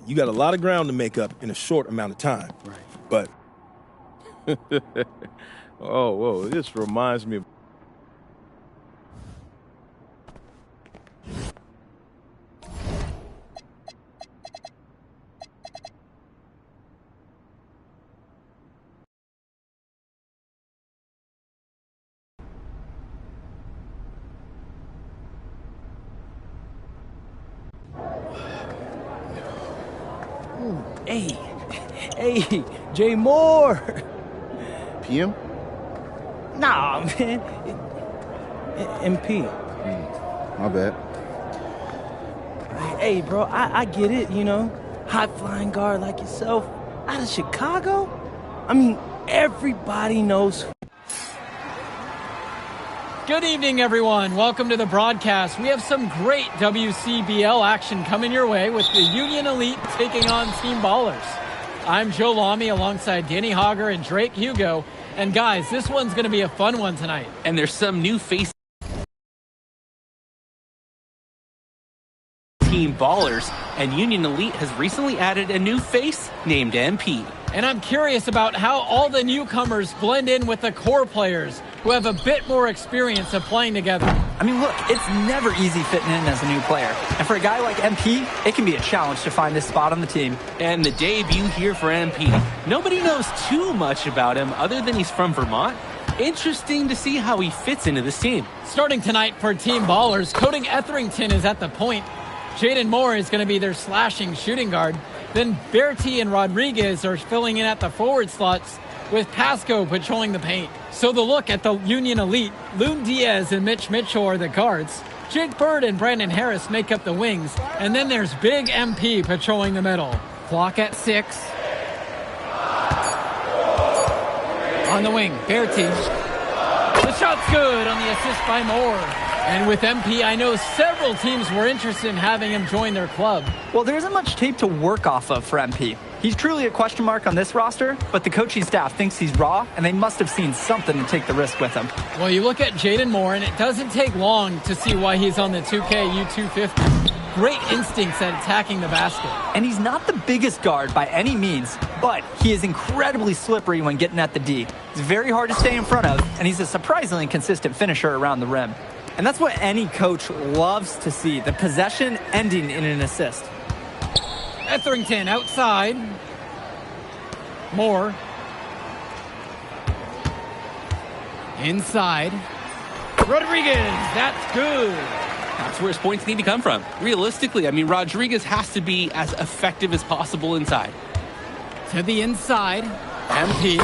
You got a lot of ground to make up in a short amount of time. Right. But oh, whoa, this reminds me of... Hey, Jay Moore. PM? Nah, man. MP. My bad. Hey, bro, I get it, you know. High-flying guard like yourself out of Chicago? I mean, everybody knows. Good evening, everyone. Welcome to the broadcast. We have some great WCBL action coming your way with the Union Elite taking on Team Ballers. I'm Joe Lamy alongside Danny Hogger and Drake Hugo. And guys, this one's going to be a fun one tonight. And there's some new faces. Team Ballers, and Union Elite has recently added a new face named MP. And I'm curious about how all the newcomers blend in with the core players who have a bit more experience of playing together. I mean, look, it's never easy fitting in as a new player. And for a guy like MP, it can be a challenge to find his spot on the team. And the debut here for MP. Nobody knows too much about him other than he's from Vermont. Interesting to see how he fits into this team. Starting tonight for Team Ballers, Cody Etherington is at the point. Jaden Moore is going to be their slashing shooting guard. Then Bertie and Rodriguez are filling in at the forward slots with Pasco patrolling the paint. So the look at the Union Elite, Loon Diaz and Mitch Mitchell are the guards. Jake Bird and Brandon Harris make up the wings. And then there's Big MP patrolling the middle. Clock at 6. On the wing, Bertie. The shot's good on the assist by Moore. And with MP, I know several teams were interested in having him join their club. Well, there isn't much tape to work off of for MP. He's truly a question mark on this roster, but the coaching staff thinks he's raw, and they must have seen something to take the risk with him. Well, you look at Jaden Moore, and it doesn't take long to see why he's on the 2K U250. Great instincts at attacking the basket. And he's not the biggest guard by any means, but he is incredibly slippery when getting at the D. He's very hard to stay in front of, and he's a surprisingly consistent finisher around the rim. And that's what any coach loves to see, the possession ending in an assist. Etherington outside. Moore. Inside. Rodriguez, that's good. That's where his points need to come from. Realistically, I mean, Rodriguez has to be as effective as possible inside. To the inside. MP.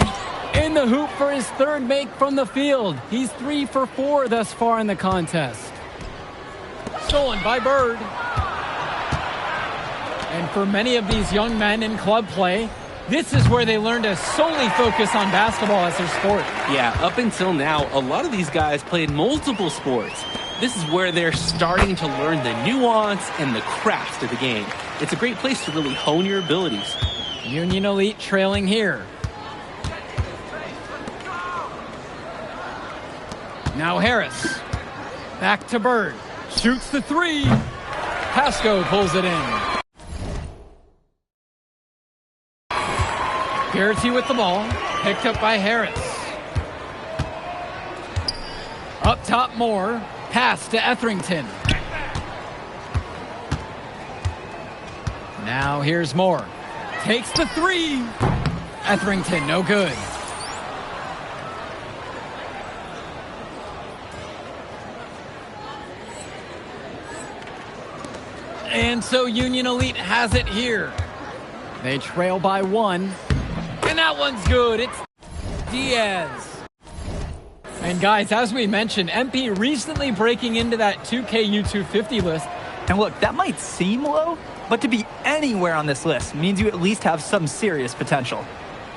In the hoop for his third make from the field. He's 3 for 4 thus far in the contest. Stolen by Bird. And for many of these young men in club play, this is where they learn to solely focus on basketball as their sport. Yeah, up until now, a lot of these guys played multiple sports. This is where they're starting to learn the nuance and the craft of the game. It's a great place to really hone your abilities. Union Elite trailing here. Now Harris. Back to Bird. Shoots the 3. Pasco pulls it in. Bertie with the ball. Picked up by Harris. Up top Moore. Pass to Etherington. Now here's Moore. Takes the 3. Etherington, no good. And so Union Elite has it here. They trail by 1. And that one's good. It's Diaz. And guys, as we mentioned, MP recently breaking into that 2K U250 list. And look, that might seem low, but to be anywhere on this list means you at least have some serious potential.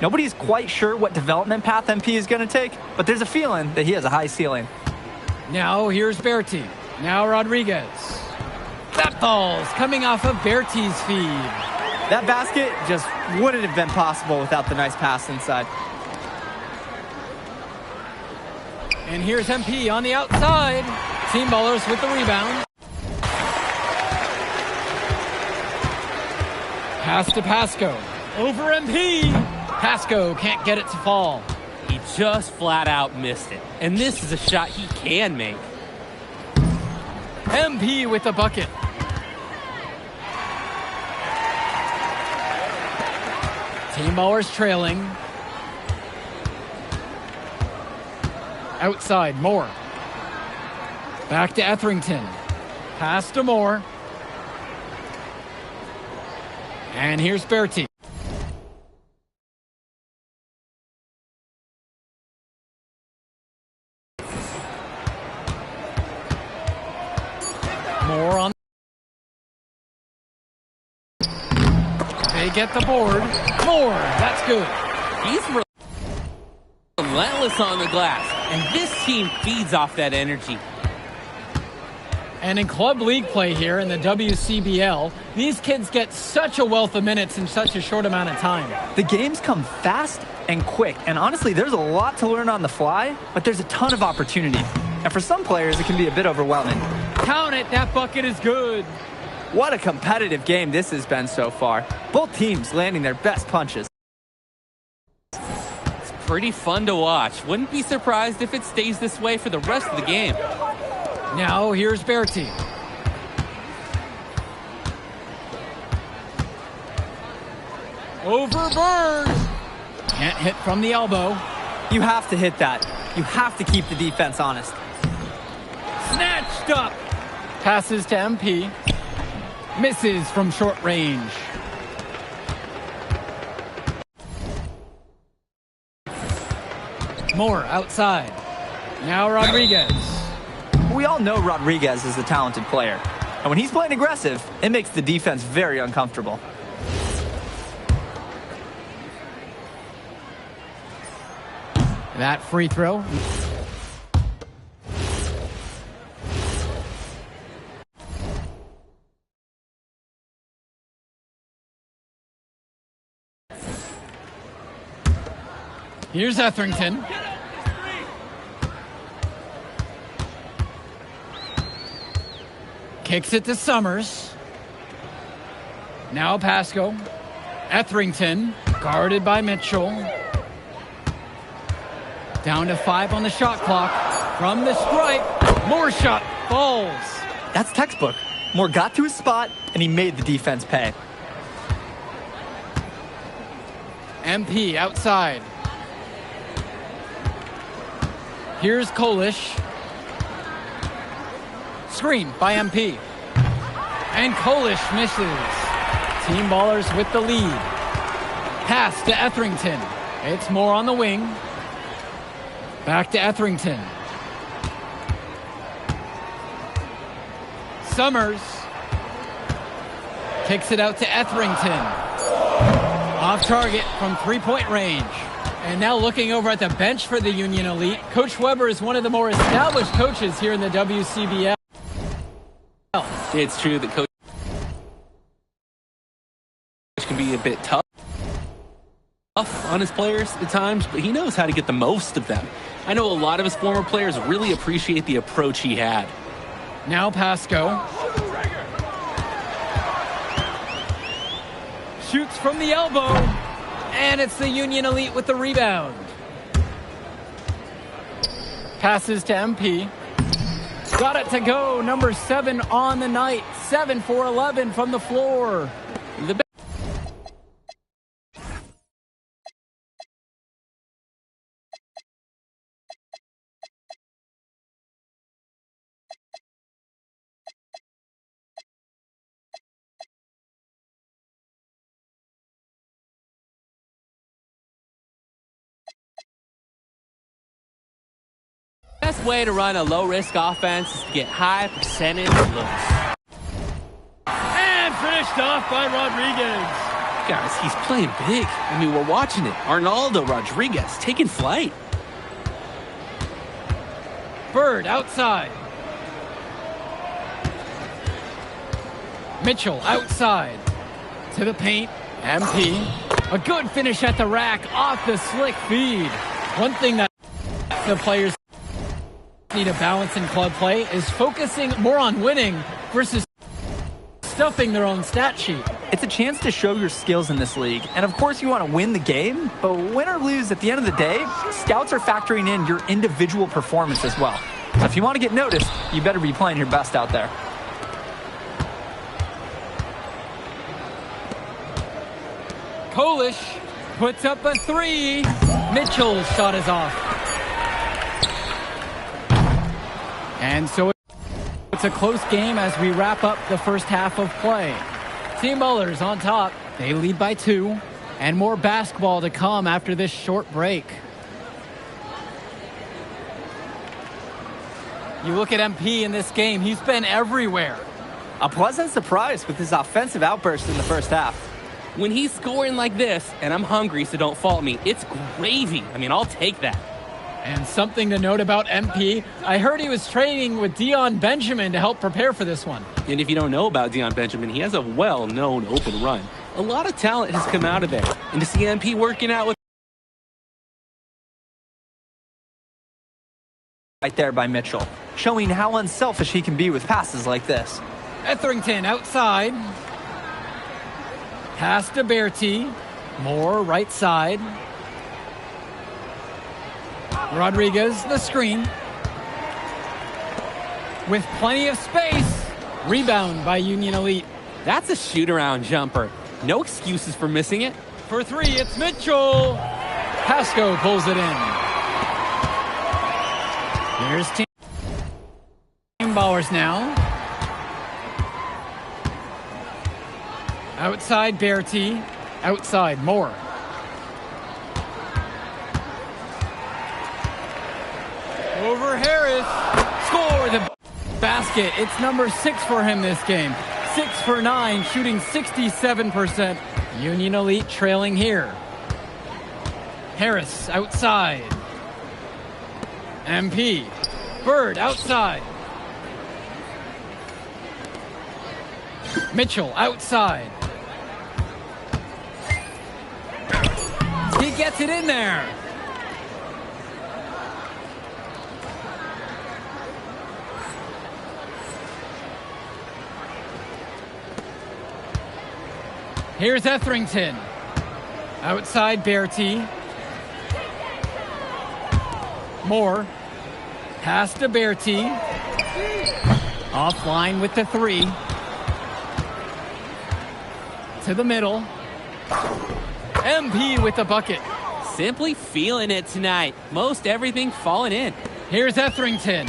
Nobody's quite sure what development path MP is going to take, but there's a feeling that he has a high ceiling. Now here's Bertie. Now Rodriguez. That ball's coming off of Bertie's feed. That basket just wouldn't have been possible without the nice pass inside. And here's MP on the outside. Team Ballers with the rebound. Pass to Pasco. Over MP. Pasco can't get it to fall. He just flat out missed it. And this is a shot he can make. MP with the bucket. Team Ballers trailing. Outside, Moore. Back to Etherington. Pass to Moore. And here's Berti. Moore on. They get the board. Moore, that's good. He's relentless on the glass, and this team feeds off that energy. And in club league play here in the WCBL, these kids get such a wealth of minutes in such a short amount of time. The games come fast and quick, and honestly, there's a lot to learn on the fly, but there's a ton of opportunity. And for some players, it can be a bit overwhelming. Count it, that bucket is good. What a competitive game this has been so far. Both teams landing their best punches. It's pretty fun to watch. Wouldn't be surprised if it stays this way for the rest of the game. Now here's Berti. Over Burns. Can't hit from the elbow. You have to hit that. You have to keep the defense honest. Snatched up. Passes to MP. Misses from short range. Moore outside. Now Rodriguez. We all know Rodriguez is a talented player. And when he's playing aggressive, it makes the defense very uncomfortable. That free throw. Here's Etherington. Kicks it to Summers. Now Pasco. Etherington, guarded by Mitchell. Down to 5 on the shot clock. From the stripe, Moore shot falls. That's textbook. Moore got to his spot, and he made the defense pay. MP outside. Here's Kolish. Screen by MP. And Kolish misses. Team Ballers with the lead. Pass to Etherington. It's Moore on the wing. Back to Etherington. Summers kicks it out to Etherington. Off target from three-point range. And now looking over at the bench for the Union Elite, Coach Weber is one of the more established coaches here in the WCBL. It's true that Coach can be a bit tough on his players at times, but he knows how to get the most of them. I know a lot of his former players really appreciate the approach he had. Now Pasco. Shoots from the elbow. And it's the Union Elite with the rebound. Passes to MP. Got it to go. Number 7 on the night. 7 for 11 from the floor. The best way to run a low-risk offense is to get high percentage looks. And finished off by Rodriguez. Guys, he's playing big. I mean, we're watching it. Arnaldo Rodriguez taking flight. Bird outside. Mitchell outside. To the paint. MP. A good finish at the rack off the slick feed. One thing that the players need to balance in club play is focusing more on winning versus stuffing their own stat sheet. It's a chance to show your skills in this league. And of course you want to win the game, but win or lose, at the end of the day, scouts are factoring in your individual performance as well. So if you want to get noticed, you better be playing your best out there. Kolish puts up a 3. Mitchell's shot is off. And so it's a close game as we wrap up the first half of play. Team Ballers on top. They lead by 2. And more basketball to come after this short break. You look at MP in this game, he's been everywhere. A pleasant surprise with his offensive outburst in the first half. When he's scoring like this, and I'm hungry, so don't fault me, it's gravy. I mean, I'll take that. And something to note about MP, I heard he was training with Dion Benjamin to help prepare for this one. And if you don't know about Dion Benjamin, he has a well-known open run. A lot of talent has come out of there. And to see MP working out with... Right there by Mitchell, showing how unselfish he can be with passes like this. Etherington outside. Pass to Bertie. Moore right side. Rodriguez, the screen. With plenty of space. Rebound by Union Elite. That's a shoot-around jumper. No excuses for missing it. For 3, it's Mitchell. Pasco pulls it in. Here's Team Ballers now. Outside Bertie. Outside Moore. Over Harris. Score the basket. It's number 6 for him this game. 6 for 9, shooting 67%. Union Elite trailing here. Harris outside. MP. Bird outside. Mitchell outside. He gets it in there. Here's Etherington. Outside Bertie. Moore. Pass to Bertie. Offline with the 3. To the middle. MP with the bucket. Simply feeling it tonight. Most everything falling in. Here's Etherington.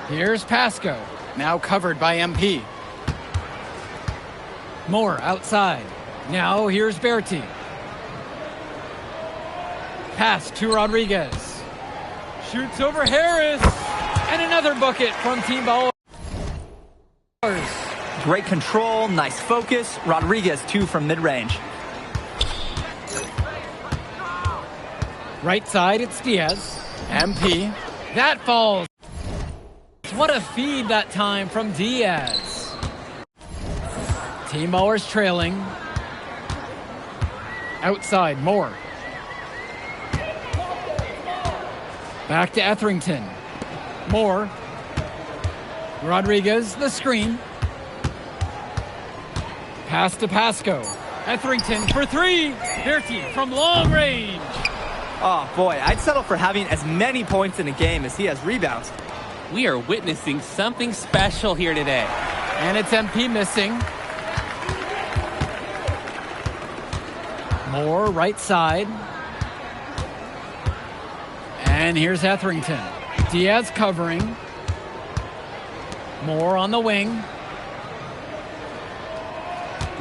Here's Pasco. Now covered by MP. Moore outside. Now here's Bertie. Pass to Rodriguez. Shoots over Harris. And another bucket from Team Ballers. Great control, nice focus. Rodriguez 2 from mid-range. Right side, it's Diaz. MP. That falls. What a feed that time from Diaz. Team Ballers trailing. Outside, Moore. Back to Etherington. Moore. Rodriguez, the screen. Pass to Pasco. Etherington for 3. Bertie from long range. Oh boy, I'd settle for having as many points in a game as he has rebounds. We are witnessing something special here today. And it's MP missing. Moore right side. And here's Etherington. Diaz covering. Moore on the wing.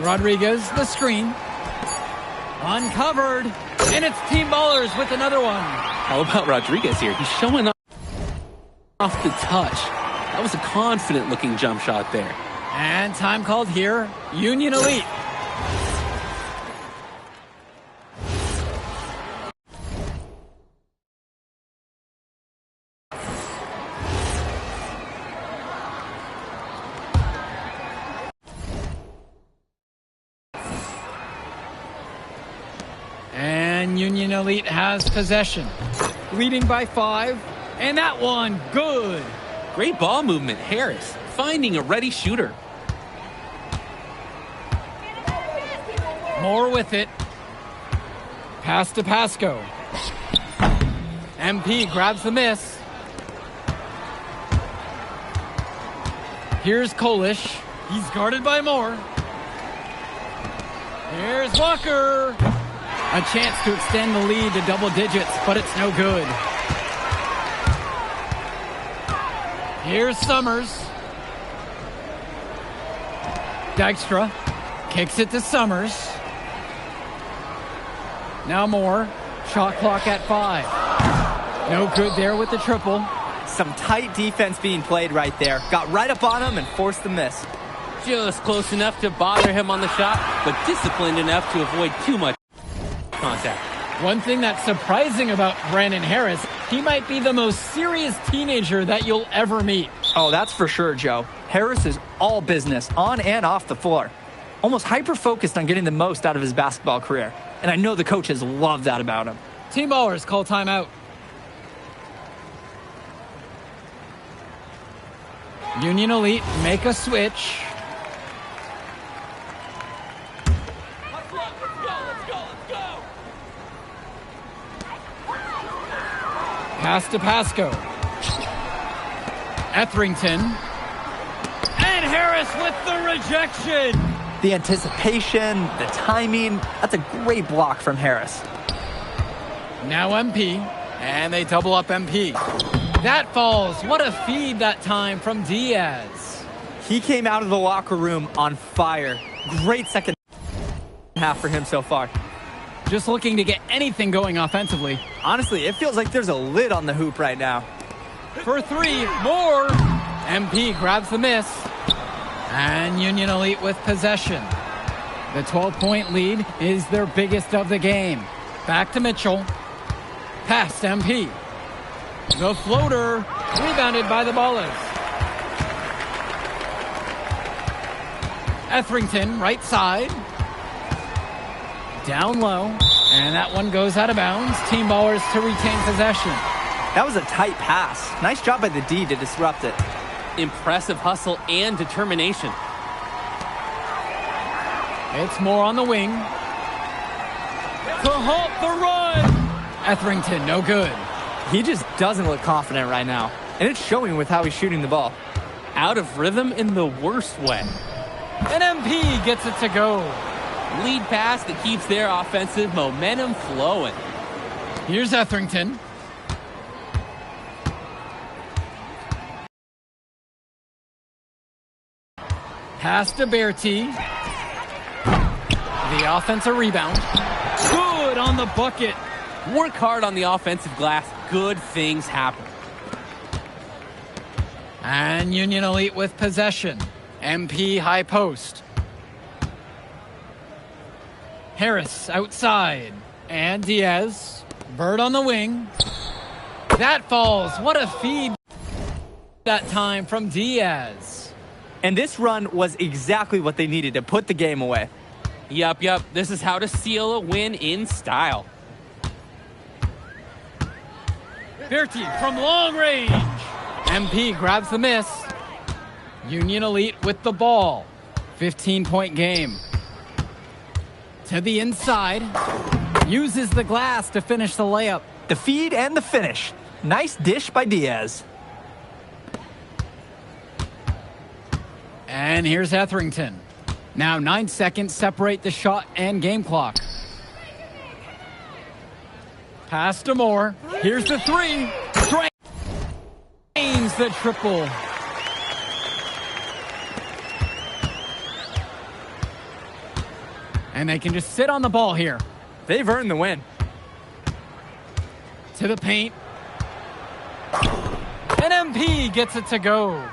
Rodriguez, the screen. Uncovered. And it's Team Ballers with another one. How about Rodriguez here? He's showing off the touch. That was a confident-looking jump shot there. And time called here. Union Elite. And Union Elite has possession. Leading by 5. And that one, good. Great ball movement, Harris. Finding a ready shooter. Moore with it. Pass to Pasco. MP grabs the miss. Here's Kolish. He's guarded by Moore. Here's Walker. A chance to extend the lead to double digits, but it's no good. Here's Summers. Dykstra kicks it to Summers. Now Moore. Shot clock at 5. No good there with the triple. Some tight defense being played right there. Got right up on him and forced the miss. Just close enough to bother him on the shot, but disciplined enough to avoid too much contact. One thing that's surprising about Brandon Harris, he might be the most serious teenager that you'll ever meet. Oh, that's for sure, Joe. Harris is all business, on and off the floor. Almost hyper-focused on getting the most out of his basketball career. And I know the coaches love that about him. Team ballers call timeout. Union Elite make a switch. Pass to Pasco. Etherington. And Harris with the rejection. The anticipation, the timing, that's a great block from Harris. Now MP. And they double up MP. That falls. What a feed that time from Diaz. He came out of the locker room on fire. Great second half for him so far. Just looking to get anything going offensively. Honestly, it feels like there's a lid on the hoop right now. For 3, Moore. MP grabs the miss. And Union Elite with possession. The 12-point lead is their biggest of the game. Back to Mitchell. Past MP. The floater, rebounded by the Ballers. Etherington, right side. Down low, and that one goes out of bounds. Team Ballers to retain possession. That was a tight pass. Nice job by the D to disrupt it. Impressive hustle and determination. It's Moore on the wing. To halt the run. Etherington, no good. He just doesn't look confident right now. And it's showing with how he's shooting the ball. Out of rhythm in the worst way. And MP gets it to go. Lead pass that keeps their offensive momentum flowing. Here's Etherington. Pass to Bertie. The offensive rebound. Good on the bucket. Work hard on the offensive glass. Good things happen. And Union Elite with possession. MP high post. Harris outside. And Diaz. Bird on the wing. That falls. What a feed that time from Diaz. And this run was exactly what they needed to put the game away. Yup. This is how to seal a win in style. Bertie from long range. MP grabs the miss. Union Elite with the ball. 15-point game. To the inside. Uses the glass to finish the layup. The feed and the finish. Nice dish by Diaz. And here's Etherington. Now 9 seconds separate the shot and game clock. Pass to Moore. Here's the 3. Drains the triple. And they can just sit on the ball here. They've earned the win. To the paint. And MP gets it to go.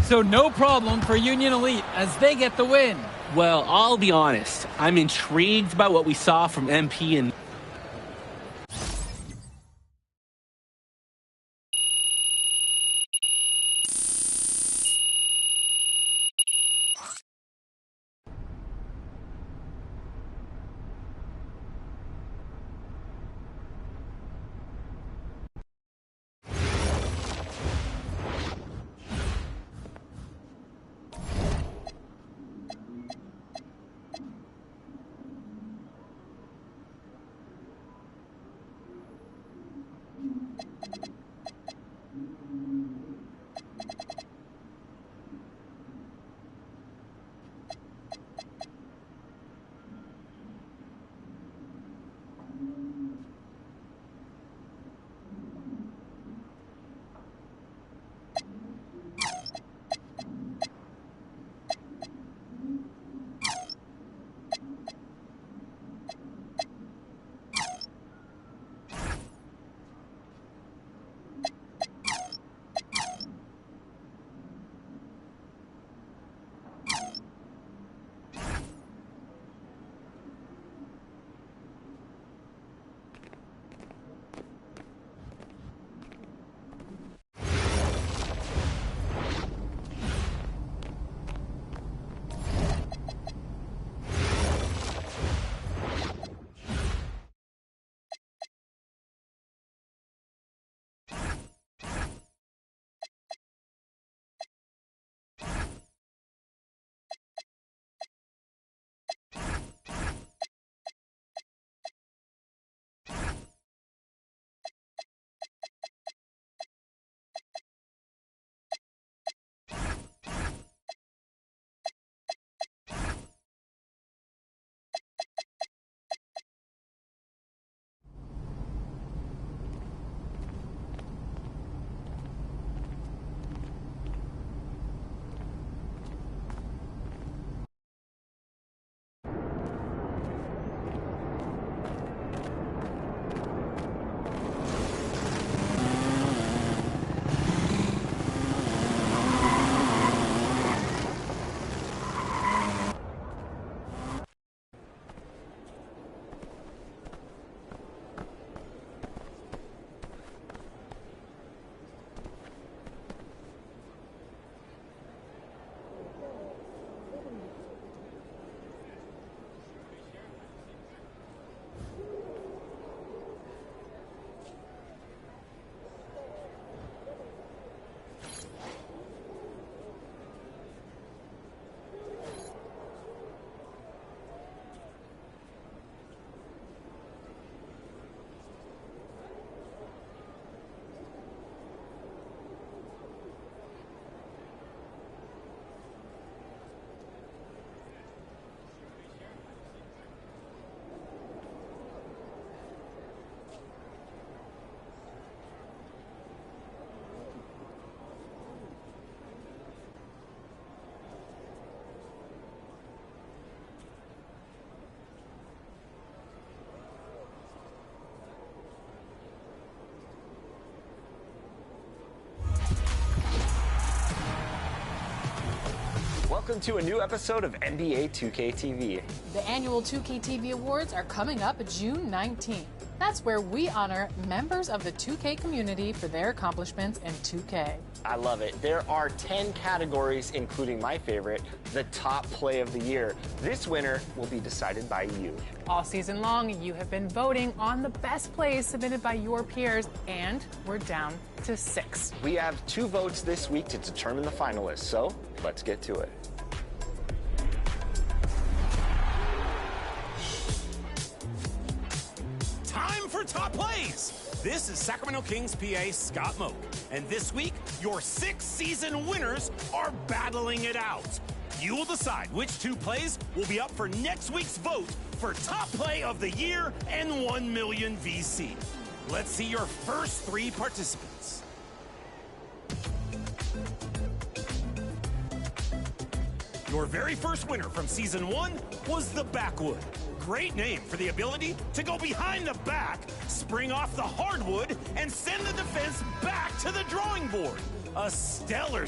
So no problem for Union Elite as they get the win. Well, I'll be honest. I'm intrigued by what we saw from MP and welcome to a new episode of NBA 2K TV. The annual 2K TV Awards are coming up June 19th. That's where we honor members of the 2K community for their accomplishments in 2K. I love it. There are 10 categories, including my favorite, the top play of the year. This winner will be decided by you. All season long, you have been voting on the best plays submitted by your peers, and we're down to 6. We have 2 votes this week to determine the finalists, so let's get to it. Time for top plays. This is Sacramento Kings PA Scott Moe, and this week your 6 season winners are battling it out. You will decide which 2 plays will be up for next week's vote for top play of the year and 1 million VC. Let's see your first 3 participants. Your very first winner from season 1 was the Backwood. Great name for the ability to go behind the back, spring off the hardwood, and send the defense back to the drawing board. A stellar...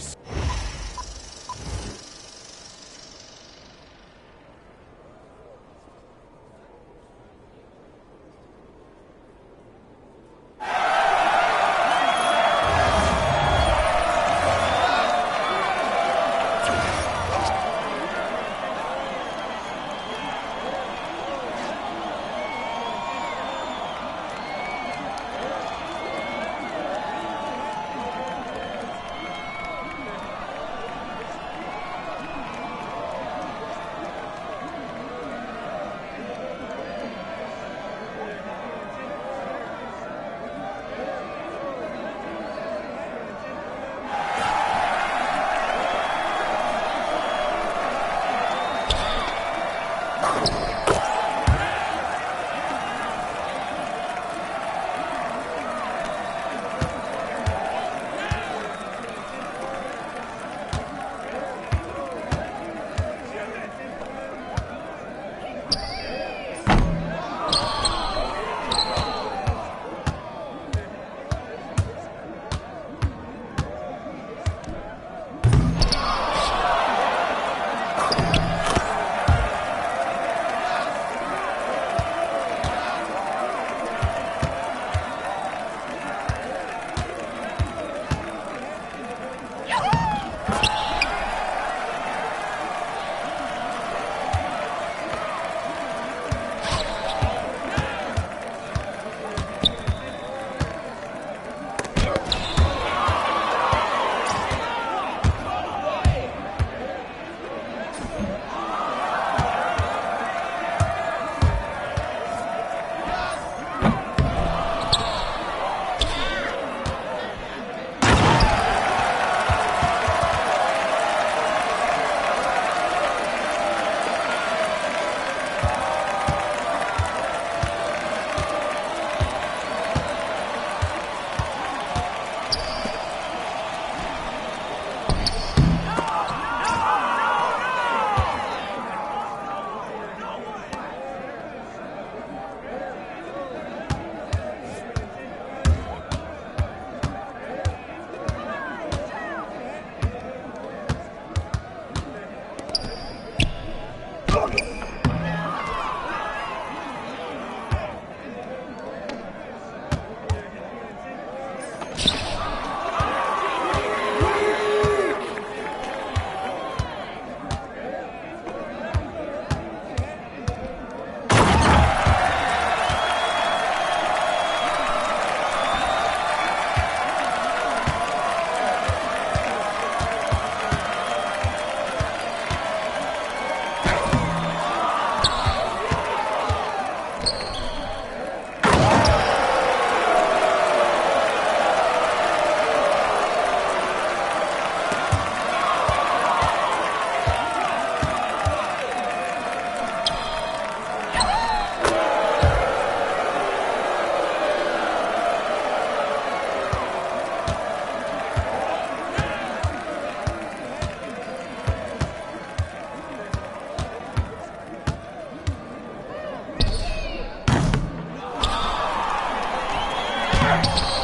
Yes!